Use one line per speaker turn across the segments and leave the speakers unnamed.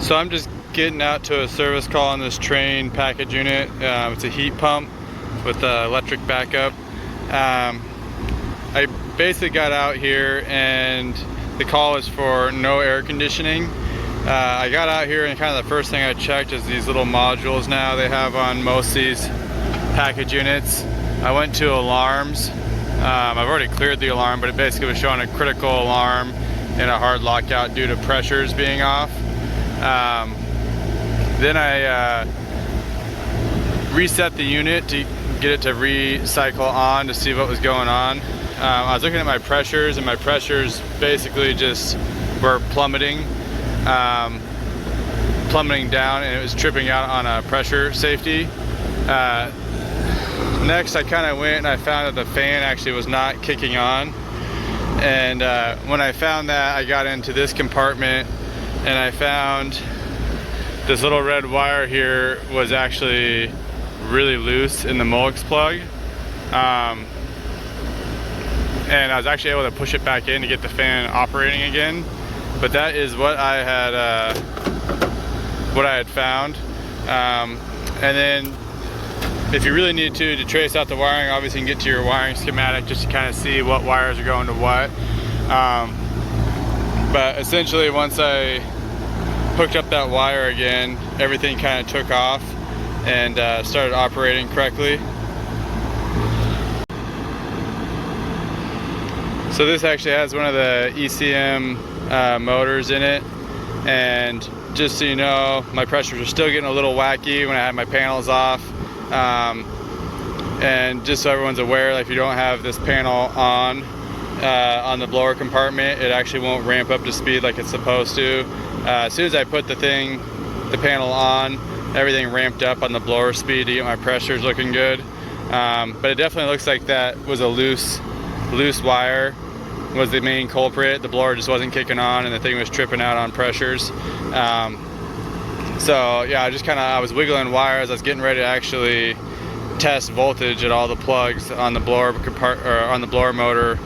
So I'm just getting out to a service call on this Train package unit. It's a heat pump with electric backup. I basically got out here and the call is for no air conditioning. I got out here and kind of the first thing I checked is these little modules now they have on most of these package units. I went to alarms. I've already cleared the alarm, but it basically was showing a critical alarm and a hard lockout due to pressures being off. Then I reset the unit to get it to recycle on to see what was going on. I was looking at my pressures, and my pressures basically just were plummeting down, and it was tripping out on a pressure safety. Next, I kind of went and I found that the fan actually was not kicking on. And when I found that, I got into this compartment and I found this little red wire here was actually really loose in the Molex plug. And I was actually able to push it back in to get the fan operating again. But that is what I had found. And then if you really need to trace out the wiring, obviously you can get to your wiring schematic just to kind of see what wires are going to what. But essentially once I hooked up that wire again, everything kind of took off and started operating correctly. So this actually has one of the ECM motors in it, and just so you know, my pressures are still getting a little wacky when I have my panels off. And just so everyone's aware, like if you don't have this panel on the blower compartment, it actually won't ramp up to speed like it's supposed to. As soon as I put the panel on, everything ramped up on the blower speed to get my pressures looking good. But it definitely looks like that was a loose wire was the main culprit. The blower just wasn't kicking on and the thing was tripping out on pressures. So yeah, I was wiggling wires. I was getting ready to actually test voltage at all the plugs on the blower on the blower motor,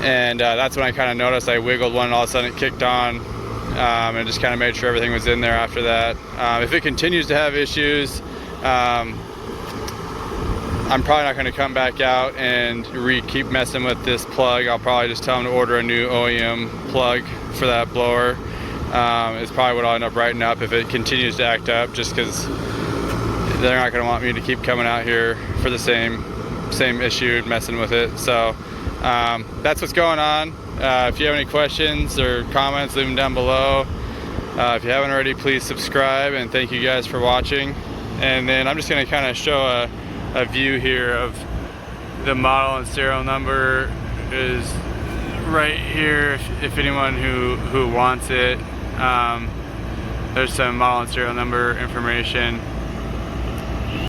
and that's when I kind of noticed I wiggled one and all of a sudden it kicked on, and just kind of made sure everything was in there after that. If it continues to have issues, I'm probably not going to come back out and keep messing with this plug. I'll probably just tell them to order a new OEM plug for that blower. It's probably what I'll end up writing up if it continues to act up, just because they're not going to want me to keep coming out here for the same issue and messing with it. So that's what's going on. If you have any questions or comments, leave them down below. If you haven't already, please subscribe, and thank you guys for watching. And then I'm just going to kind of show a view here of the model and serial number is right here if anyone who wants it. There's some model and serial number information.